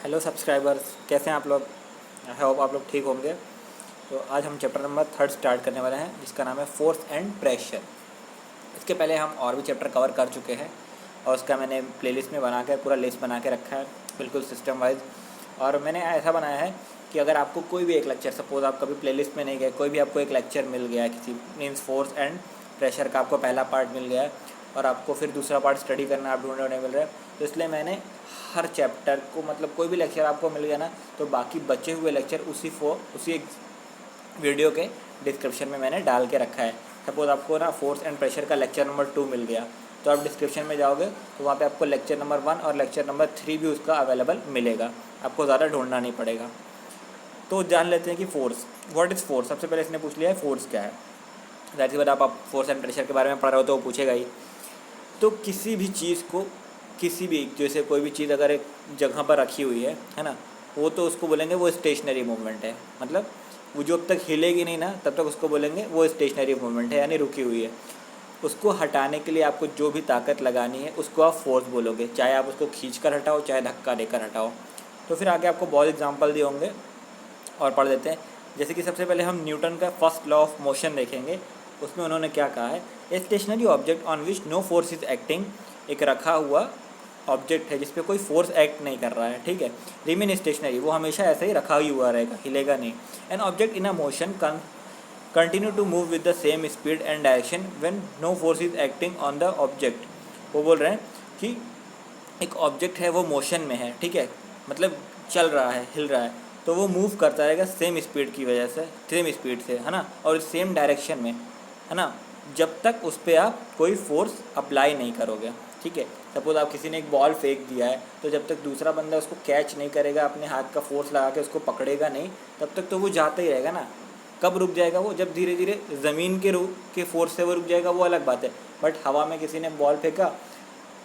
Hello subscribers, कैसे हैं आप लोग। आई होप आप लोग ठीक होंगे। तो आज हम चैप्टर नंबर 3 स्टार्ट करने वाले हैं, जिसका नाम है फोर्स एंड प्रेशर। इसके पहले हम और भी चैप्टर कवर कर चुके हैं और उसका मैंने प्लेलिस्ट में बना के पूरा लिस्ट बना के रखा है, बिल्कुल सिस्टम वाइज। और मैंने ऐसा बनाया है कि अगर आपको कोई भी एक लेक्चर, सपोज आप कभी प्लेलिस्ट में नहीं गए, कोई भी आपको एक लेक्चर मिल गया है किसी मीन्स फोर्स एंड प्रेशर का, आपको पहला पार्ट मिल गया है और आपको फिर दूसरा पार्ट स्टडी करना आप ढूंढने मिल रहा है, तो इसलिए मैंने हर चैप्टर को, मतलब कोई भी लेक्चर आपको मिल गया ना, तो बाकी बचे हुए लेक्चर उसी एक वीडियो के डिस्क्रिप्शन में मैंने डाल के रखा है। सपोज आपको ना फोर्स एंड प्रेशर का लेक्चर नंबर 2 मिल गया, तो आप डिस्क्रिप्शन में जाओगे तो वहाँ पे आपको लेक्चर नंबर 1 और लेक्चर नंबर 3 भी उसका अवेलेबल मिलेगा, आपको ज़्यादा ढूंढना नहीं पड़ेगा। तो जान लेते हैं कि फोर्स, व्हाट इज़ फोर्स। सबसे पहले इसने पूछ लिया है फोर्स क्या है। जाहिर सी बात, आप फोर्स एंड प्रेशर के बारे में पढ़ रहे हो तो वो पूछेगा ही। तो किसी भी चीज़ को, किसी भी, जैसे कोई भी चीज़ अगर एक जगह पर रखी हुई है ना, वो तो उसको बोलेंगे वो स्टेशनरी मूवमेंट है। मतलब वो जब तक हिलेगी नहीं ना, तब तक उसको बोलेंगे वो स्टेशनरी मूवमेंट है, यानी रुकी हुई है। उसको हटाने के लिए आपको जो भी ताकत लगानी है उसको आप फोर्स बोलोगे, चाहे आप उसको खींच कर हटाओ, चाहे धक्का देकर हटाओ। तो फिर आगे आपको बहुत एग्जाम्पल दिए होंगे और पढ़ देते हैं। जैसे कि सबसे पहले हम न्यूटन का फर्स्ट लॉ ऑफ मोशन देखेंगे। उसमें उन्होंने क्या कहा है, a stationary object on which no force is acting, एक रखा हुआ ऑब्जेक्ट है जिस पे कोई फोर्स एक्ट नहीं कर रहा है, ठीक है, रिमेन स्टेशनरी, वो हमेशा ऐसे ही रखा ही हुआ रहेगा, हिलेगा नहीं। An object in a motion continue to move with the same speed and direction when no force is acting on the object. वो बोल रहे हैं कि एक ऑब्जेक्ट है, वो मोशन में है, ठीक है, मतलब चल रहा है, हिल रहा है, तो वो मूव करता रहेगा सेम स्पीड की वजह से, सेम स्पीड से, है ना, और सेम डायरेक्शन में, है ना, जब तक उस पर आप कोई फोर्स अप्लाई नहीं करोगे, ठीक है। सपोज आप किसी ने एक बॉल फेंक दिया है, तो जब तक दूसरा बंदा उसको कैच नहीं करेगा, अपने हाथ का फोर्स लगा के उसको पकड़ेगा नहीं, तब तक तो वो जाता ही रहेगा ना। कब रुक जाएगा वो, जब धीरे धीरे ज़मीन के फोर्स से वो रुक जाएगा, वो अलग बात है। बट हवा में किसी ने बॉल फेंका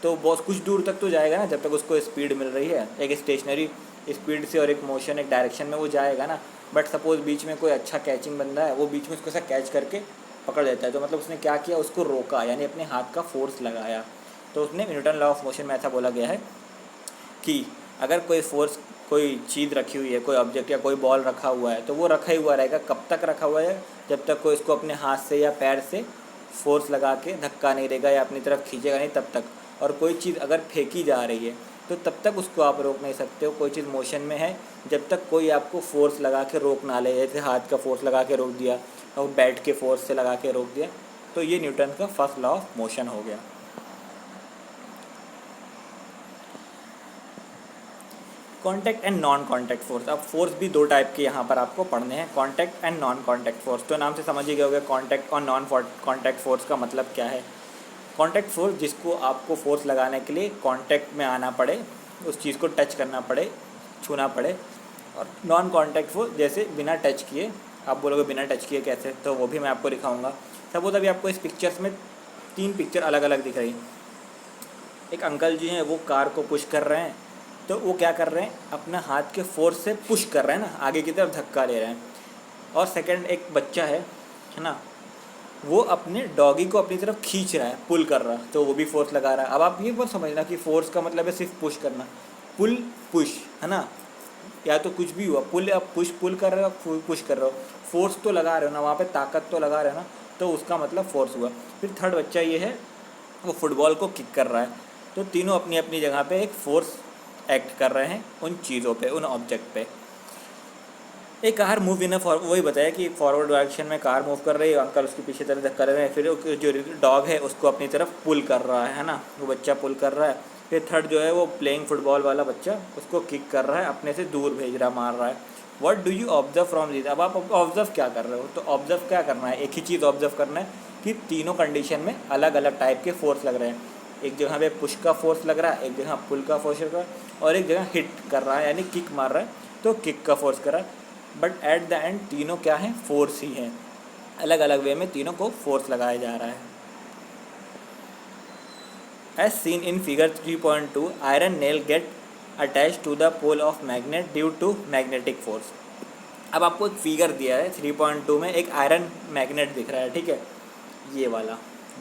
तो बहुत कुछ दूर तक तो जाएगा ना, जब तक उसको स्पीड मिल रही है, एक स्टेशनरी स्पीड से और एक मोशन, एक डायरेक्शन में वो जाएगा ना। बट सपोज बीच में कोई अच्छा कैचिंग बंदा है, वो बीच में उसको ऐसा कैच करके पकड़ लेता है, तो मतलब उसने क्या किया, उसको रोका, यानी अपने हाथ का फोर्स लगाया। तो उसने न्यूटन लॉ ऑफ मोशन में ऐसा बोला गया है कि अगर कोई फोर्स, कोई चीज़ रखी हुई है, कोई ऑब्जेक्ट या कोई बॉल रखा हुआ है, तो वो रखा ही हुआ रहेगा। कब तक रखा हुआ है, जब तक कोई इसको अपने हाथ से या पैर से फोर्स लगा के धक्का नहीं देगा या अपनी तरफ खींचेगा नहीं, तब तक। और कोई चीज़ अगर फेंकी जा रही है तो तब तक उसको आप रोक नहीं सकते हो। कोई चीज़ मोशन में है, जब तक कोई आपको फोर्स लगा के रोक ना ले, जैसे हाथ का फोर्स लगा के रोक दिया और बैट के फोर्स से लगा के रोक दिया, तो ये न्यूटन का फर्स्ट लॉ ऑफ मोशन हो गया। Contact and non contact force. अब फोर्स भी दो टाइप के यहाँ पर आपको पढ़ने हैं, contact and non contact force. तो नाम से समझ ही गए होंगे कॉन्टैक्ट और नॉन कॉन्टैक्ट फोर्स का मतलब क्या है। कॉन्टैक्ट फोर्स, जिसको आपको फोर्स लगाने के लिए कॉन्टैक्ट में आना पड़े, उस चीज़ को टच करना पड़े, छूना पड़े। और नॉन कॉन्टैक्ट फोर्स, जैसे बिना टच किए। आप बोलोगे बिना टच किए कैसे, तो वो भी मैं आपको दिखाऊंगा। सपोज अभी आपको इस पिक्चर्स में 3 पिक्चर अलग अलग दिख रही। एक अंकल जी हैं, वो कार को पुश कर रहे हैं, तो वो क्या कर रहे हैं, अपना हाथ के फोर्स से पुश कर रहे हैं ना, आगे की तरफ धक्का ले रहे हैं। और सेकंड एक बच्चा है ना, वो अपने डॉगी को अपनी तरफ खींच रहा है, पुल कर रहा है, तो वो भी फोर्स लगा रहा है। अब आप ये मत समझना कि फोर्स का मतलब है सिर्फ पुश करना, पुल पुश, है ना, या तो कुछ भी हुआ, पुल, आप पुल कर रहे हो, पुश कर रहे हो, फोर्स तो लगा रहे हो ना, वहाँ पे ताकत तो लगा रहे हो ना, तो उसका मतलब फोर्स हुआ। फिर थर्ड बच्चा ये है, वो फुटबॉल को किक कर रहा है, तो तीनों अपनी अपनी जगह पे एक फोर्स एक्ट कर रहे हैं उन चीज़ों पे, उन ऑब्जेक्ट पे। एक कार मूव इन वही बताया कि फॉरवर्ड डायरेक्शन में कार मूव कर रही है, अंकल उसके पीछे तरफ धक्का दे रहे हैं, फिर जो डॉग है उसको अपनी तरफ पुल कर रहा है ना, वो बच्चा पुल कर रहा है। फिर थर्ड जो है वो प्लेइंग फुटबॉल वाला बच्चा उसको किक कर रहा है, अपने से दूर भेज रहा, मार रहा है। What do you observe from this. अब आप ऑब्जर्व क्या कर रहे हो, तो ऑब्जर्व क्या करना है, एक ही चीज़ ऑब्जर्व करना है कि तीनों कंडीशन में अलग अलग टाइप के फोर्स लग रहे हैं। एक जगह पे पुश का फोर्स लग रहा है, एक जगह पुल का फोर्स लग रहा है, और एक जगह हिट कर रहा है यानी किक मार रहा है, तो किक का फोर्स कर रहा है। बट एट द एंड तीनों क्या है, फोर्स ही है। अलग अलग वे में तीनों को फोर्स लगाया जा रहा है। As seen in figure 3.2, iron nail get attach to the pole of magnet due to magnetic force. अब आपको एक फिगर दिया है 3.2 में, एक आयरन मैग्नेट दिख रहा है, ठीक है, ये वाला,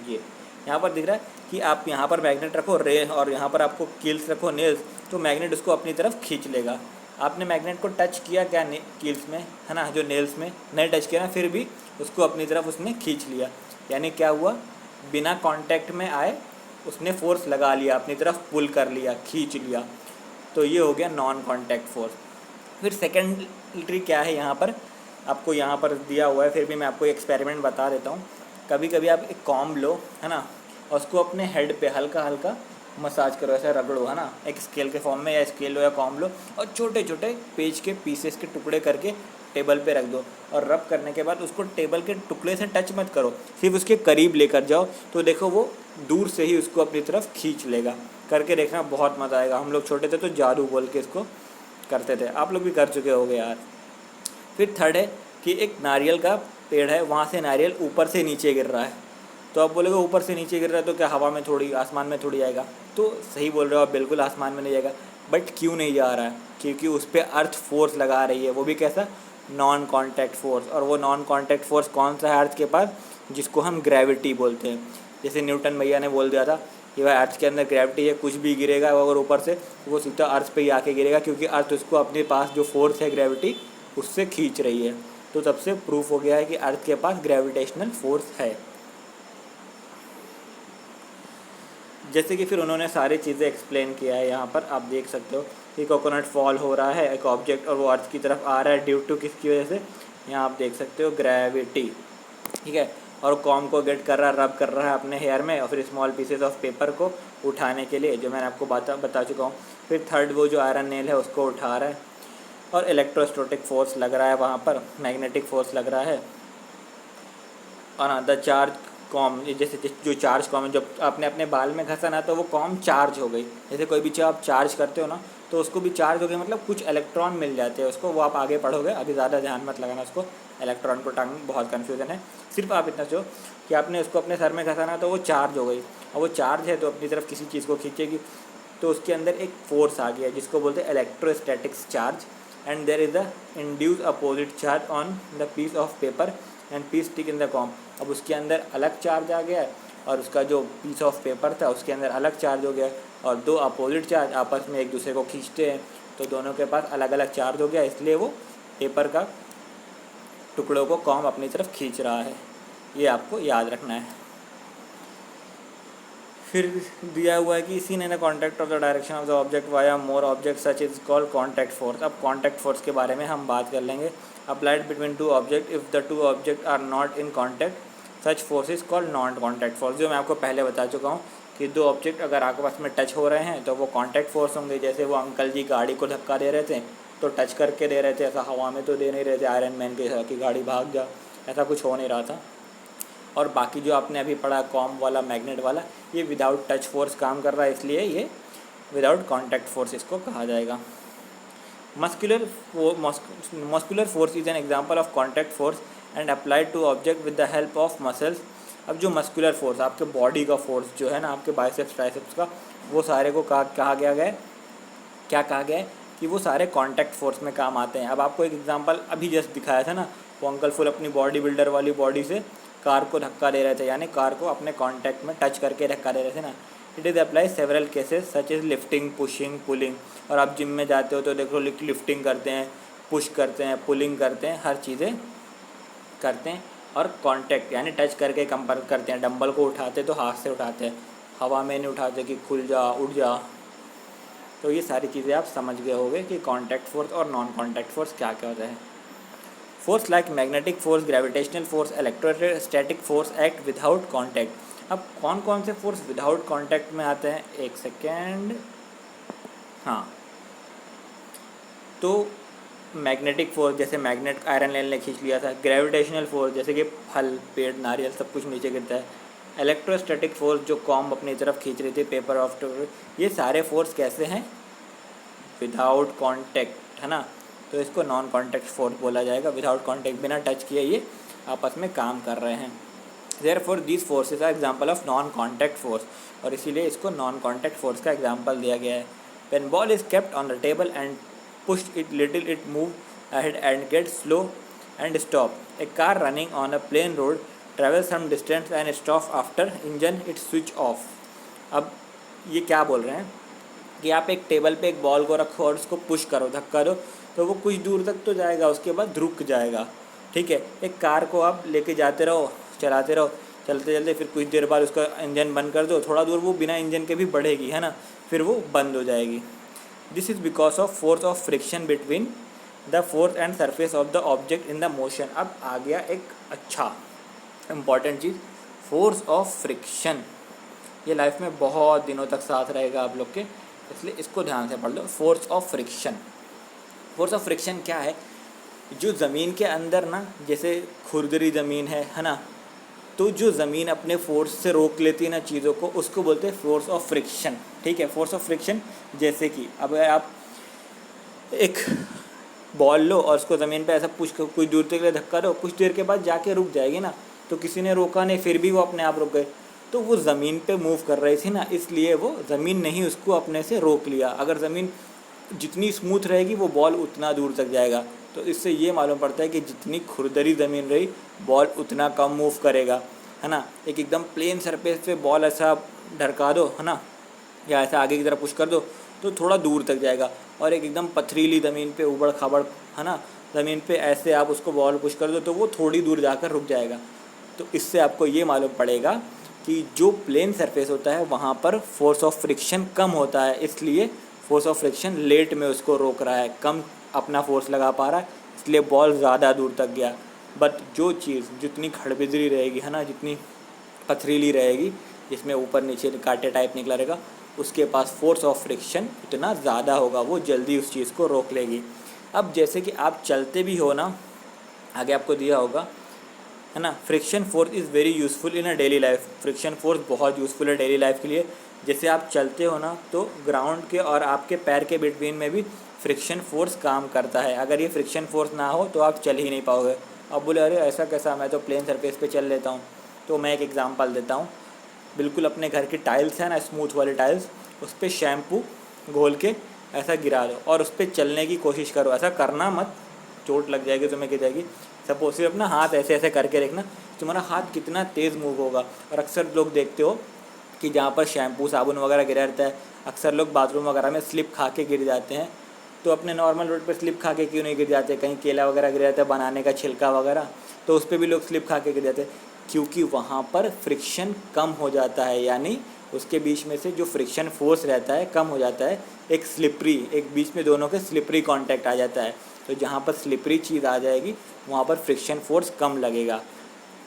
ये यहाँ पर दिख रहा है कि आप यहाँ पर मैग्नेट रखो रे, और यहाँ पर आपको कील्स रखो, नेल्स, तो मैग्नेट उसको अपनी तरफ खींच लेगा। आपने मैग्नेट को टच किया क्या कील्स में, है ना, जो नेल्स में नहीं टच किया ना, फिर भी उसको अपनी तरफ उसने खींच लिया। यानी क्या हुआ, बिना कांटेक्ट में आए उसने फोर्स लगा लिया, अपनी तरफ पुल कर लिया, खींच लिया। तो ये हो गया नॉन कांटेक्ट फोर्स। फिर सेकेंडरी क्या है यहाँ पर, आपको यहाँ पर दिया हुआ है, फिर भी मैं आपको एक्सपेरिमेंट बता देता हूँ। कभी कभी आप एक कॉम्ब लो, है ना, और उसको अपने हेड पे हल्का हल्का मसाज करो, ऐसे रगड़ो, है ना, एक स्केल के फॉर्म में, या स्केल लो या कॉम्ब लो, और छोटे छोटे पेज के पीसेस के टुकड़े करके टेबल पे रख दो। और रब करने के बाद उसको टेबल के टुकड़े से टच मत करो, सिर्फ उसके करीब लेकर जाओ, तो देखो वो दूर से ही उसको अपनी तरफ खींच लेगा। करके देखना, बहुत मज़ा आएगा। हम लोग छोटे थे तो जादू बोल के इसको करते थे, आप लोग भी कर चुके होगे यार। फिर थर्ड है कि एक नारियल का पेड़ है, वहाँ से नारियल ऊपर से नीचे गिर रहा है। तो आप बोलोगे ऊपर से नीचे गिर रहा है तो क्या हवा में थोड़ी, आसमान में थोड़ी आएगा? तो सही बोल रहे हो आप, बिल्कुल आसमान में नहीं जाएगा। बट क्यों नहीं जा रहा है? क्योंकि उस पर अर्थ फोर्स लगा रही है, वो भी कैसा, नॉन कॉन्टैक्ट फोर्स। और वो नॉन कॉन्टैक्ट फोर्स कौन सा है अर्थ के पास? जिसको हम ग्रेविटी बोलते हैं। जैसे न्यूटन भैया ने बोल दिया था कि भाई अर्थ के अंदर ग्रेविटी है, कुछ भी गिरेगा अगर ऊपर से वो सीधा अर्थ पे ही आके गिरेगा, क्योंकि अर्थ उसको अपने पास जो फोर्स है ग्रेविटी उससे खींच रही है। तो तब से प्रूफ हो गया है कि अर्थ के पास ग्रेविटेशनल फोर्स है। जैसे कि फिर उन्होंने सारी चीज़ें एक्सप्लेन किया है। यहाँ पर आप देख सकते हो कि कोकोनट फॉल हो रहा है, एक ऑब्जेक्ट, और वो अर्थ की तरफ आ रहा है ड्यू टू किसकी वजह से? यहाँ आप देख सकते हो ग्रेविटी, ठीक है। और कॉम को गेट कर रहा है, रब कर रहा है अपने हेयर में, और फिर स्मॉल पीसेस ऑफ पेपर को उठाने के लिए, जो मैंने आपको बता चुका हूँ। फिर थर्ड वो जो आयरन नेल है उसको उठा रहा है, और इलेक्ट्रोस्टैटिक फोर्स लग रहा है वहाँ पर, मैग्नेटिक फोर्स लग रहा है। और द चार्ज कॉम, जैसे जो चार्ज कॉम है, जब आपने अपने बाल में घसा ना तो वो कॉम चार्ज हो गई। जैसे कोई भी चीज़ आप चार्ज करते हो ना तो उसको भी चार्ज हो गई, मतलब कुछ इलेक्ट्रॉन मिल जाते हैं उसको। वो आप आगे पढ़ोगे, अभी ज़्यादा ध्यान मत लगाना उसको, इलेक्ट्रॉन प्रोटॉन बहुत कन्फ्यूज़न है। सिर्फ आप इतना सोचो कि आपने उसको अपने सर में घसा ना तो वो चार्ज हो गई, और वो चार्ज है तो अपनी तरफ किसी चीज़ को खींचेगी। तो उसके अंदर एक फोर्स आ गया जिसको बोलते हैं electrostatics charge, and there is a induce opposite charge on the piece of paper and piece stick in the comb. अब उसके अंदर अलग चार्ज आ गया है, और उसका जो पीस ऑफ पेपर था उसके अंदर अलग चार्ज हो गया, और दो अपोजिट चार्ज आपस में एक दूसरे को खींचते हैं, तो दोनों के पास अलग अलग चार्ज हो गया, इसलिए वो पेपर का टुकड़ों को कॉम अपनी तरफ खींच रहा है। ये आपको याद रखना है। फिर दिया हुआ है कि seen in the contact of the direction of the object via more object such is called contact force. अब कॉन्टैक्ट फोर्स के बारे में हम बात कर लेंगे। Applied between two object if the two object are not in contact such force is called non contact force. जो मैं आपको पहले बता चुका हूँ कि दो ऑब्जेक्ट अगर आपस में टच हो रहे हैं तो वो कॉन्टैक्ट फोर्स होंगे। जैसे वो अंकल जी गाड़ी को धक्का दे रहे थे तो टच करके दे रहे थे, ऐसा हवा में तो दे नहीं रहे थे आयरन मैन के कि गाड़ी भाग जा, ऐसा कुछ हो नहीं रहा था। और बाकी जो आपने अभी पढ़ा कॉम वाला, मैग्नेट वाला, ये विदाउट टच फोर्स काम कर रहा है, इसलिए ये विदाउट कॉन्टैक्ट फोर्स इसको कहा जाएगा। Muscular force is an example of contact force and applied to object with the help of muscles. अब जो मस्कुलर फोर्स, आपके बॉडी का फोर्स जो है ना, आपके बाइसेप्स ट्राइसेप्स का, वो सारे को कहा गया है, क्या कहा गया है कि वो सारे कॉन्टैक्ट फोर्स में काम आते हैं। अब आपको एक एग्जांपल अभी जस्ट दिखाया था ना, वो अंकल फुल अपनी बॉडी बिल्डर वाली बॉडी से कार को धक्का दे रहे थे, यानी कार को अपने कॉन्टैक्ट में टच करके धक्का दे रहे थे ना। It is apply several cases such is lifting, pushing, pulling. और आप जिम में जाते हो तो देखो लिफ्टिंग करते हैं, पुश करते हैं, पुलिंग करते हैं, हर चीज़ें करते हैं। और कॉन्टैक्ट यानी टच करके कंपेयर करते हैं। डंबल को उठाते तो हाथ से उठाते हैं, हवा में नहीं उठाते कि खुल जा, उठ जा। तो ये सारी चीज़ें आप समझ गए होंगे कि कॉन्टैक्ट फोर्स और नॉन कॉन्टैक्ट फोर्स क्या क्या होता है। Force like magnetic force, gravitational force, electrostatic force act without contact. अब कौन कौन से फोर्स विदाउट कॉन्टैक्ट में आते हैं? एक सेकेंड, हाँ, तो मैग्नेटिक फोर्स, जैसे मैग्नेट आयरन लेन ने खींच लिया था। ग्रेविटेशनल फोर्स, जैसे कि फल, पेड़, नारियल सब कुछ नीचे गिरता है। इलेक्ट्रोस्टैटिक फोर्स, जो कॉम्ब अपनी तरफ खींच रही थी पेपर ऑफ, ये सारे फोर्स कैसे हैं? विदाउट कॉन्टैक्ट, है ना। तो इसको नॉन कॉन्टैक्ट फोर्स बोला जाएगा। विदाउट कॉन्टैक्ट, बिना टच किए ये आपस में काम कर रहे हैं। Therefore these forces are example of non contact force, और इसीलिए इसको नॉन कॉन्टैक्ट फोर्स का एग्जांपल दिया गया है। When ball is kept on the table and pushed it little, it move ahead and get slow and stop. A car running on a plane road travel some distance and stop after engine it switch off. अब ये क्या बोल रहे हैं कि आप एक table पे एक बॉल को रखो और उसको पुश करो, धक्का दो, तो वो कुछ दूर तक तो जाएगा, उसके बाद रुक जाएगा। ठीक है, एक कार को आप लेके जाते रहो, चलाते रहो, चलते चलते फिर कुछ देर बाद उसका इंजन बंद कर दो, थोड़ा दूर वो बिना इंजन के भी बढ़ेगी, है ना, फिर वो बंद हो जाएगी। This is because of force of friction between the force and surface of the object in the motion. अब आ गया एक अच्छा important cheese, force of friction. ये लाइफ में बहुत दिनों तक साथ रहेगा आप लोग के, इसलिए इसको ध्यान से पढ़ लो। Force of friction, force of friction क्या है? जो ज़मीन के अंदर ना, जैसे खुरदरी ज़मीन है ना, तो जो ज़मीन अपने फोर्स से रोक लेती है ना चीज़ों को, उसको बोलते हैं फोर्स ऑफ फ्रिक्शन। ठीक है, फोर्स ऑफ फ्रिक्शन जैसे कि अब आप एक बॉल लो और उसको ज़मीन पे ऐसा कुछ दूर तक के लिए धक्का दो, कुछ देर के बाद जाके रुक जाएगी ना, तो किसी ने रोका नहीं, फिर भी वो अपने आप रुक गए, तो वो ज़मीन पे मूव कर रही थी ना, इसलिए वो ज़मीन ने ही उसको अपने से रोक लिया। अगर ज़मीन जितनी स्मूथ रहेगी वो बॉल उतना दूर तक जाएगा। तो इससे ये मालूम पड़ता है कि जितनी खुरदरी ज़मीन रही, बॉल उतना कम मूव करेगा, है ना। एक एकदम प्लेन सरफेस पे बॉल ऐसा ढरका दो, है ना, या ऐसा आगे की तरफ पुश कर दो, तो थोड़ा दूर तक जाएगा। और एक एकदम पथरीली ज़मीन पे, उबड़ खाबड़, है ना, ज़मीन पे ऐसे आप उसको बॉल पुश कर दो तो वो थोड़ी दूर जाकर रुक जाएगा। तो इससे आपको ये मालूम पड़ेगा कि जो प्लेन सरफेस होता है वहाँ पर फोर्स ऑफ फ्रिक्शन कम होता है, इसलिए फोर्स ऑफ फ्रिक्शन लेट में उसको रोक रहा है, कम अपना फोर्स लगा पा रहा है, इसलिए बॉल ज़्यादा दूर तक गया। बट जो चीज़ जितनी खड़बिजरी रहेगी, है ना, जितनी पथरीली रहेगी, जिसमें ऊपर नीचे कांटे टाइप निकला रहेगा, उसके पास फोर्स ऑफ फ्रिक्शन इतना ज़्यादा होगा, वो जल्दी उस चीज़ को रोक लेगी। अब जैसे कि आप चलते भी हो ना, आगे आपको दिया होगा, है ना, friction force is very useful in a daily life. Friction force बहुत यूज़फुल है डेली लाइफ के लिए। जैसे आप चलते हो ना, तो ग्राउंड के और आपके पैर के बिटवीन में भी फ्रिक्शन फोर्स काम करता है। अगर ये फ्रिक्शन फोर्स ना हो तो आप चल ही नहीं पाओगे। अब बोले अरे ऐसा कैसा, मैं तो प्लेन सरफेस पे चल लेता हूँ। तो मैं एक एग्जांपल देता हूँ। बिल्कुल अपने घर की टाइल्स है ना, स्मूथ वाली टाइल्स, उस पर शैम्पू घोल के ऐसा गिरा दो और उस पर चलने की कोशिश करो। ऐसा करना मत, चोट लग जाएगी, तुम्हें गिर जाएगी। सपोज सिर्फ अपना हाथ ऐसे ऐसे करके देखना, तुम्हारा हाथ कितना तेज़ मूव होगा। और अक्सर लोग देखते हो कि जहाँ पर शैम्पू साबुन वगैरह गिरा रहता है, अक्सर लोग बाथरूम वगैरह में स्लिप खा के गिर जाते हैं। तो अपने नॉर्मल रोड पर स्लिप खा के क्यों नहीं गिर जाते? कहीं केला वगैरह गिर जाता है, बनाने का छिलका वगैरह, तो उस पर भी लोग स्लिप खा के गिर जाते हैं, क्योंकि वहाँ पर फ्रिक्शन कम हो जाता है। यानी उसके बीच में से जो फ्रिक्शन फोर्स रहता है कम हो जाता है। एक स्लिपरी, एक बीच में दोनों के स्लिपरी कांटेक्ट आ जाता है। तो जहाँ पर स्लिपरी चीज़ आ जाएगी वहाँ पर फ्रिक्शन फोर्स कम लगेगा।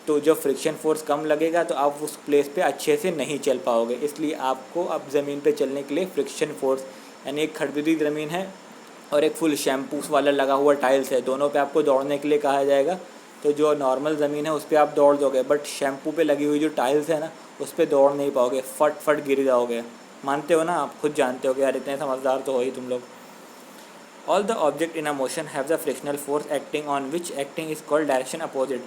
तो जब फ्रिक्शन फोर्स कम लगेगा तो आप उस प्लेस पे अच्छे से नहीं चल पाओगे। इसलिए आपको अब ज़मीन पे चलने के लिए फ्रिक्शन फोर्स, यानी एक खड़बड़ी ज़मीन है और एक फुल शैम्पू वाला लगा हुआ टाइल्स है, दोनों पे आपको दौड़ने के लिए कहा जाएगा। तो जो नॉर्मल ज़मीन है उस पर आप दौड़ दोगे, बट शैम्पू पे लगी हुई जो टाइल्स है ना, उस पर दौड़ नहीं पाओगे, फट फट गिर जाओगे। मानते हो ना? आप खुद जानते हो कि यार इतने समझदार तो हो ही तुम लोग। All the object in a motion have the frictional force acting on which acting is called direction opposite.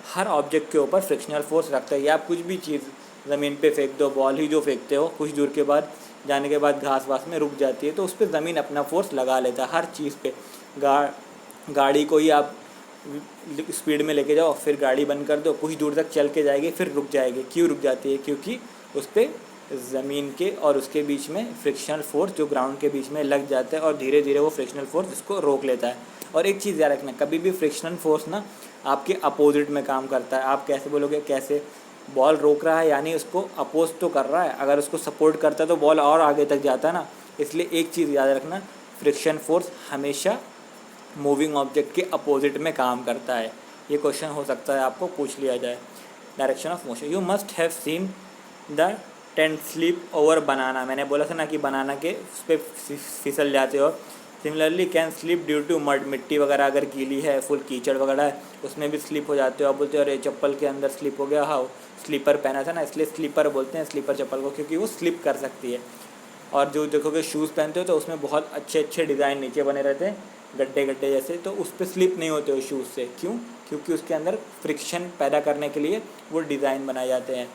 Her object के ऊपर फ्रिक्शनल फोर्स रखता है। या आप कुछ भी चीज़ ज़मीन पे फेंक दो, बॉल ही जो फेंकते हो, कुछ दूर के बाद जाने के बाद घास वास में रुक जाती है, तो उस पर ज़मीन अपना फोर्स लगा लेता है हर चीज़ पे। गाड़ी को ही आप स्पीड में लेके जाओ, फिर गाड़ी बंद कर दो, कुछ दूर तक चल के जाएगी, फिर रुक जाएगी। क्यों रुक जाती है? क्योंकि उस पर ज़मीन के और उसके बीच में फ्रिक्शनल फोर्स जो ग्राउंड के बीच में लग जाता है और धीरे धीरे वो फ्रिक्शनल फोर्स इसको रोक लेता है। और एक चीज़ याद रखना, कभी भी फ्रिक्शनल फोर्स ना आपके अपोजिट में काम करता है। आप कैसे बोलोगे? कैसे? बॉल रोक रहा है यानी उसको अपोज तो कर रहा है, अगर उसको सपोर्ट करता है तो बॉल और आगे तक जाता है ना। इसलिए एक चीज़ याद रखना, फ्रिक्शन फोर्स हमेशा मूविंग ऑब्जेक्ट के अपोजिट में काम करता है। ये क्वेश्चन हो सकता है आपको पूछ लिया जाए। Direction of motion, you must have seen the tent sleep over बनाना। मैंने बोला था ना कि बनाना के उस पर फिसल जाते हो। Similarly can slip due to mud, मिट्टी वगैरह अगर गीली है, फुल कीचड़ वगैरह है, उसमें भी स्लिप हो जाते हो। आप बोलते हो अरे चप्पल के अंदर स्लिप हो गया। हाँ, स्लीपर पहना था ना, इसलिए स्लीपर बोलते हैं स्लीपर चप्पल को, क्योंकि वो स्लिप कर सकती है। और जो देखोगे शूज़ पहनते हो तो उसमें बहुत अच्छे अच्छे डिज़ाइन नीचे बने रहते हैं, गड्ढे गड्ढे जैसे, तो उस पर स्लिप नहीं होते हो शूज़ से। क्यों? क्योंकि उसके अंदर फ्रिक्शन पैदा करने के लिए वो डिज़ाइन बनाए जाते हैं।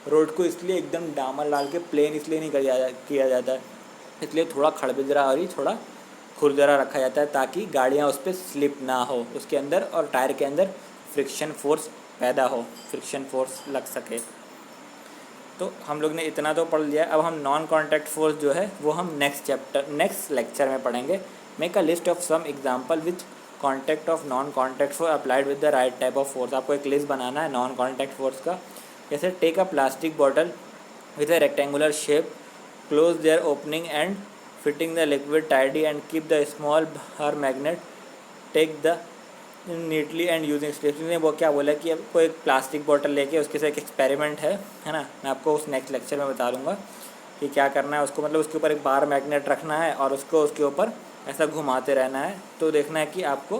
रोड को इसलिए एकदम डामर डाल के प्लेन इसलिए नहीं किया जाता है, इसलिए थोड़ा खड़बिजरा और ही थोड़ा खुरदरा रखा जाता है, ताकि गाड़ियाँ उस पर स्लिप ना हो, उसके अंदर और टायर के अंदर फ्रिक्शन फोर्स पैदा हो, फ्रिक्शन फोर्स लग सके। तो हम लोग ने इतना तो पढ़ लिया। अब हम नॉन कॉन्टैक्ट फोर्स जो है वो हम नेक्स्ट लेक्चर में पढ़ेंगे। Make a list of some example with contact of non contact force applied with the right type of force. आपको एक लिस्ट बनाना है नॉन कॉन्टैक्ट फोर्स का। जैसे take a plastic bottle with a rectangular shape, close their opening and fitting the liquid tidy and keep the small bar magnet, take the neatly and using strips. ने वो क्या बोला कि आपको एक plastic bottle लेके उसके साथ एक एक्सपेरिमेंट है ना, मैं आपको उस नेक्स्ट लेक्चर में बता दूंगा कि क्या करना है उसको। मतलब उसके ऊपर एक बार मैग्नेट रखना है और उसको उसके ऊपर ऐसा घुमाते रहना है, तो देखना है कि आपको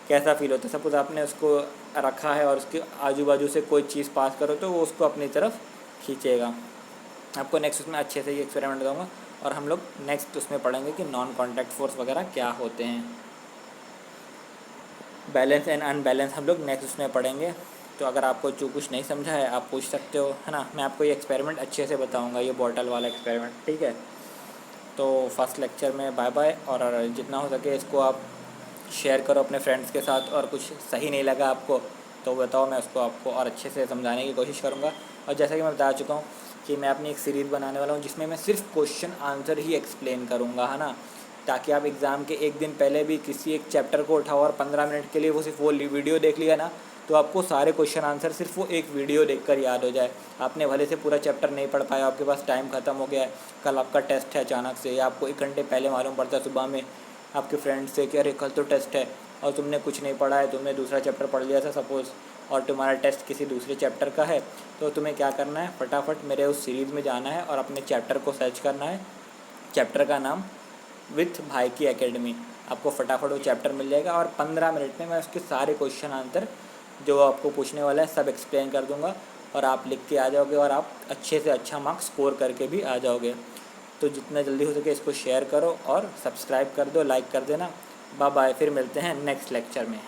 कैसा फील होता है। सपोज आपने उसको रखा है और उसके आजू बाजू से कोई चीज़ पास करो तो वो उसको अपनी तरफ खींचेगा। आपको नेक्स्ट उसमें अच्छे से ये एक्सपेरिमेंट बताऊँगा और हम लोग नेक्स्ट उसमें पढ़ेंगे कि नॉन कॉन्टैक्ट फोर्स वगैरह क्या होते हैं। बैलेंस एंड अनबैलेंस हम लोग नेक्स्ट उसमें पढ़ेंगे। तो अगर आपको जो कुछ नहीं समझा है आप पूछ सकते हो, है ना। मैं आपको ये एक्सपेरिमेंट अच्छे से बताऊंगा, ये बॉटल वाला एक्सपेरिमेंट, ठीक है। तो फर्स्ट लेक्चर में बाय बाय। और जितना हो सके इसको आप शेयर करो अपने फ्रेंड्स के साथ। और कुछ सही नहीं लगा आपको तो बताओ, मैं उसको आपको और अच्छे से समझाने की कोशिश करूँगा। और जैसा कि मैं बता चुका हूँ कि मैं अपनी एक सीरीज़ बनाने वाला हूँ जिसमें मैं सिर्फ क्वेश्चन आंसर ही एक्सप्लेन करूँगा, है ना, ताकि आप एग्ज़ाम के एक दिन पहले भी किसी एक चैप्टर को उठाओ और 15 मिनट के लिए वो सिर्फ वो वीडियो देख लिया ना, तो आपको सारे क्वेश्चन आंसर सिर्फ वो एक वीडियो देखकर याद हो जाए। आपने भले से पूरा चैप्टर नहीं पढ़ पाया, आपके पास टाइम ख़त्म हो गया है, कल आपका टेस्ट है अचानक से, या आपको 1 घंटे पहले मालूम पड़ता है सुबह में आपके फ्रेंड से कि अरे कल तो टेस्ट है, और तुमने कुछ नहीं पढ़ा है, तुमने दूसरा चैप्टर पढ़ लिया था सपोज़, और तुम्हारा टेस्ट किसी दूसरे चैप्टर का है, तो तुम्हें क्या करना है, फटाफट मेरे उस सीरीज़ में जाना है और अपने चैप्टर को सर्च करना है। चैप्टर का नाम विथ भाई की एकेडमी। आपको फटाफट वो चैप्टर मिल जाएगा और 15 मिनट में मैं उसके सारे क्वेश्चन आंसर जो आपको पूछने वाला है सब एक्सप्लेन कर दूंगा और आप लिख के आ जाओगे और आप अच्छे से अच्छा मार्क्स स्कोर करके भी आ जाओगे। तो जितना जल्दी हो सके इसको शेयर करो और सब्सक्राइब कर दो, लाइक कर देना। बाय बाय, फिर मिलते हैं नेक्स्ट लेक्चर में।